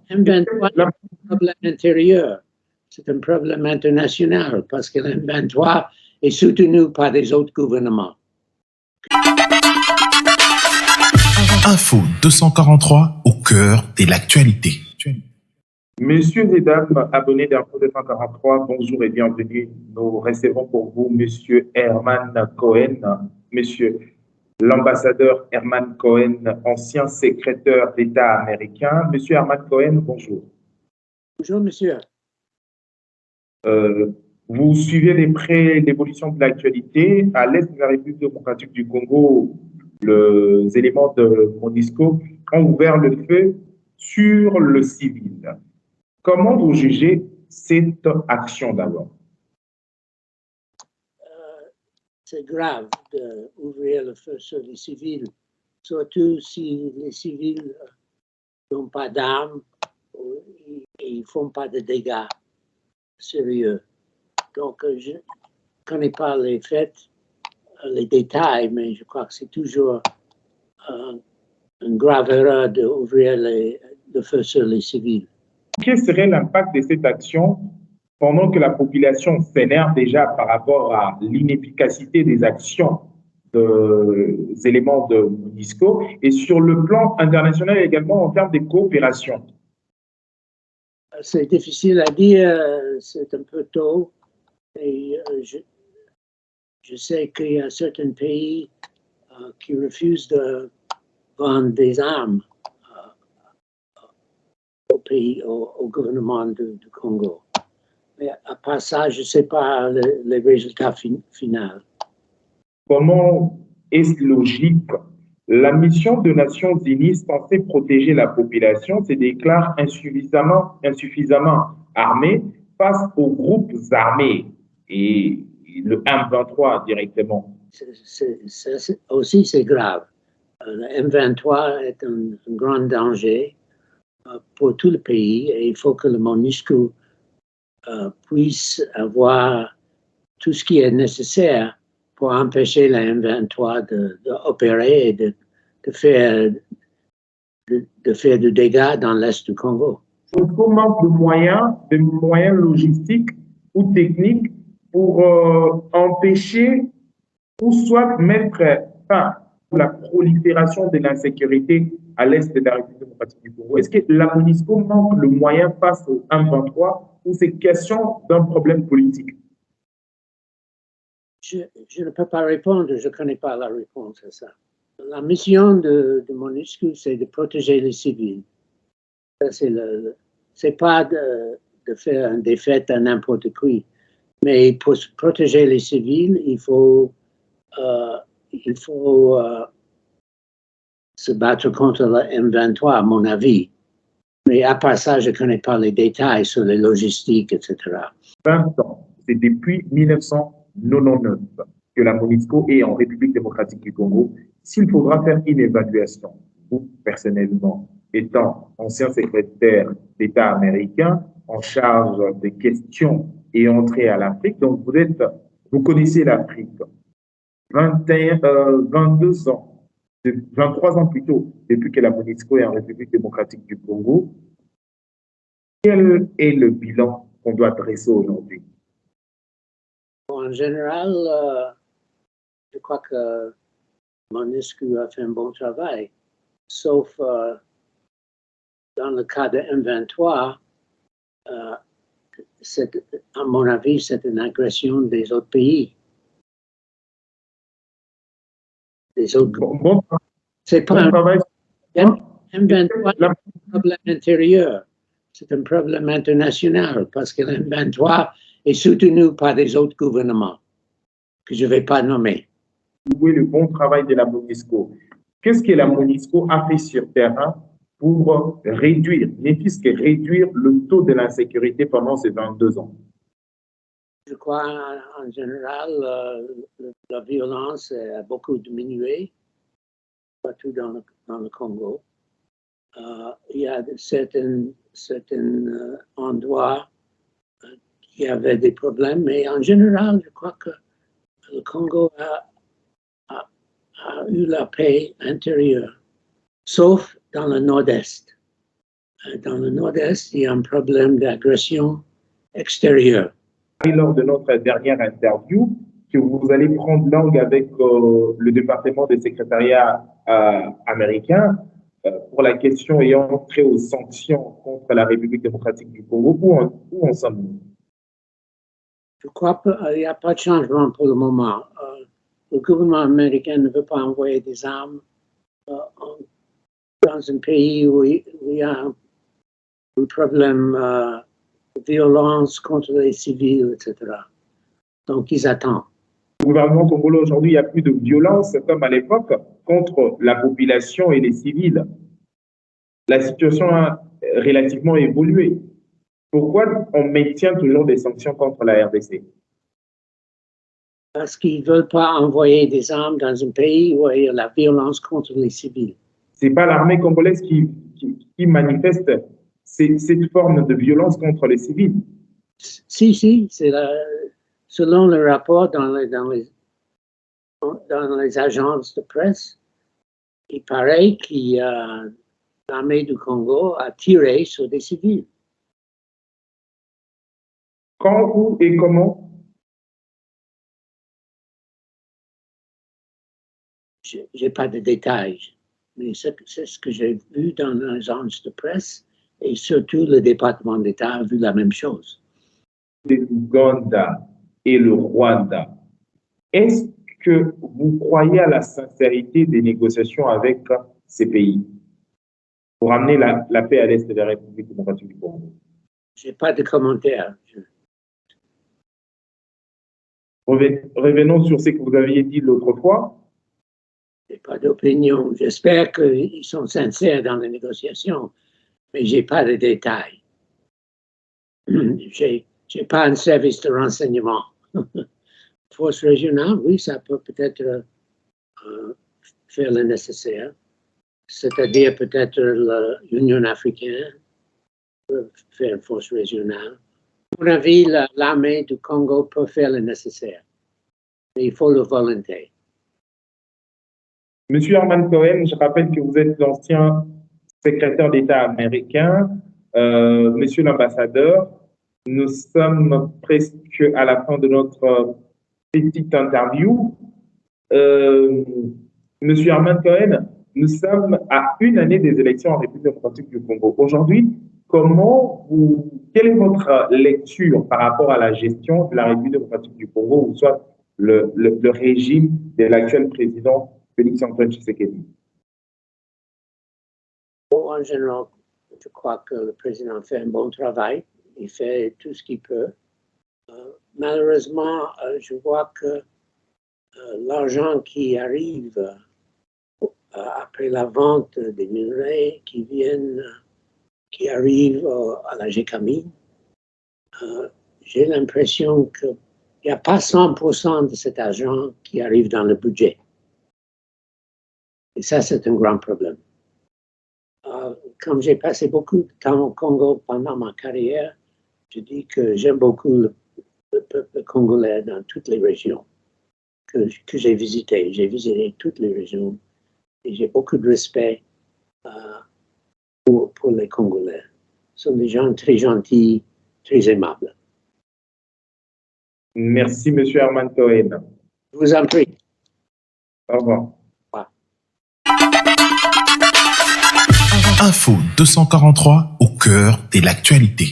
M23 est un problème intérieur, c'est un problème international parce que le M23 est soutenu par des autres gouvernements. Info 243 au cœur de l'actualité. Messieurs et dames, abonnés d'Info 243, bonjour et bienvenue. Nous recevons pour vous Monsieur Herman Cohen, Monsieur l'ambassadeur Herman Cohen, ancien secrétaire d'État américain. Monsieur Herman Cohen, bonjour. Bonjour, monsieur. Vous suivez de près l'évolution de l'actualité. À l'est de la République démocratique du Congo, les éléments de MONUSCO ont ouvert le feu sur le civil. Comment vous jugez cette action d'abord? C'est grave d'ouvrir le feu sur les civils, surtout si les civils n'ont pas d'armes et ils ne font pas de dégâts sérieux. Donc, je ne connais pas les faits, les détails, mais je crois que c'est toujours une grave erreur d'ouvrir le feu sur les civils. Quel serait l'impact de cette action pendant que la population s'énerve déjà par rapport à l'inefficacité des actions des éléments de MONUSCO et sur le plan international également en termes de coopération? C'est difficile à dire, c'est un peu tôt. Et je sais qu'il y a certains pays qui refusent de vendre des armes au gouvernement du Congo. Mais à part ça, je ne sais pas les résultats finaux. Comment est-ce logique? La mission des Nations Unies censée protéger la population se déclare insuffisamment armée face aux groupes armés et le M23 directement. Aussi, c'est grave. Le M23 est un grand danger pour tout le pays et il faut que le MONUSCO puisse avoir tout ce qui est nécessaire pour empêcher le M23 d'opérer et de faire du dégât dans l'Est du Congo. MONUSCO manque de moyens logistiques ou techniques pour empêcher ou soit mettre fin à la prolifération de l'insécurité à l'Est de la République démocratique du Congo. Est-ce que la MONUSCO manque le moyen face au M23 ou c'est question d'un problème politique? Je ne peux pas répondre, je ne connais pas la réponse à ça. La mission de MONUSCO, c'est de protéger les civils. C'est pas de faire une défaite à n'importe qui, mais pour protéger les civils, il faut se battre contre le M23, à mon avis. Mais à part ça, je ne connais pas les détails sur les logistiques, etc. 20 ans, c'est depuis 1999 que la MONUSCO est en République démocratique du Congo. S'il faudra faire une évaluation, vous, personnellement, étant ancien secrétaire d'État américain en charge des questions et entrée à l'Afrique, donc vous connaissez l'Afrique. 22 ans, 23 ans plus tôt, depuis que la MONUSCO est en République démocratique du Congo, quel est le bilan qu'on doit dresser aujourd'hui? En général, je crois que MONUSCO a fait un bon travail, sauf dans le cas de M23, à mon avis, c'est une agression des autres pays. C'est pas un travail. M23 est un problème intérieur, c'est un problème international parce que le M23 est soutenu par des autres gouvernements que je ne vais pas nommer. Oui, le bon travail de la MONUSCO. Qu'est-ce que la MONUSCO a fait sur terrain pour réduire, réduire le taux de l'insécurité pendant ces 22 ans? Je crois en général, la violence a beaucoup diminué, partout dans le Congo. Il y a certains endroits qui avaient des problèmes, mais en général, je crois que le Congo a eu la paix intérieure, sauf dans le nord-est. Dans le nord-est, il y a un problème d'agression extérieure. Et lors de notre dernière interview, que vous allez prendre langue avec le département des secrétariats américains pour la question ayant trait aux sanctions contre la République démocratique du Congo. Où en sommes-nous? Je crois qu'il n'y a pas de changement pour le moment. Le gouvernement américain ne veut pas envoyer des armes dans un pays où il y a un problème de violence contre les civils, etc. Donc, ils attendent. Au gouvernement congolais aujourd'hui, il n'y a plus de violence comme à l'époque contre la population et les civils. La situation a relativement évolué. Pourquoi on maintient toujours des sanctions contre la RDC? Parce qu'ils ne veulent pas envoyer des armes dans un pays où il y a la violence contre les civils. Ce n'est pas l'armée congolaise qui manifeste cette forme de violence contre les civils. Si, c'est selon le rapport dans les agences de presse, il paraît que l'armée du Congo a tiré sur des civils. Quand, où et comment? Je n'ai pas de détails, mais c'est ce que j'ai vu dans les agences de presse et surtout le département d'État a vu la même chose. L'Ouganda et le Rwanda, est-ce que vous croyez à la sincérité des négociations avec ces pays pour amener la paix à l'est de la République démocratique du Congo? Je n'ai pas de commentaires. Revenons sur ce que vous aviez dit l'autre fois. Je n'ai pas d'opinion. J'espère qu'ils sont sincères dans les négociations, mais je n'ai pas de détails. Je n'ai pas un service de renseignement. Force régionale, oui, ça peut peut-être faire le nécessaire. C'est-à-dire peut-être l'Union africaine peut faire une force régionale. À mon avis, l'armée du Congo peut faire le nécessaire. Mais il faut la volonté. Monsieur Herman Cohen, je rappelle que vous êtes l'ancien secrétaire d'État américain. Monsieur l'ambassadeur, nous sommes presque à la fin de notre petite interview. Monsieur Herman Cohen, nous sommes à une année des élections en République démocratique du Congo. Aujourd'hui, quelle est votre lecture par rapport à la gestion de la République démocratique du Congo, ou soit le régime de l'actuel président Félix-Antoine Tshisekedi? En général, je crois que le président fait un bon travail. Il fait tout ce qu'il peut. Malheureusement, je vois que l'argent qui arrive après la vente des minerais qui arrivent à la GECAMI, j'ai l'impression qu'il n'y a pas 100% de cet argent qui arrive dans le budget. Et ça, c'est un grand problème. Comme j'ai passé beaucoup de temps au Congo pendant ma carrière, je dis que j'aime beaucoup le peuple congolais dans toutes les régions que j'ai visitées. J'ai visité toutes les régions et j'ai beaucoup de respect pour les Congolais. Ce sont des gens très gentils, très aimables. Merci, Monsieur Herman Cohen. Je vous en prie. Au revoir. Info 243 au cœur de l'actualité.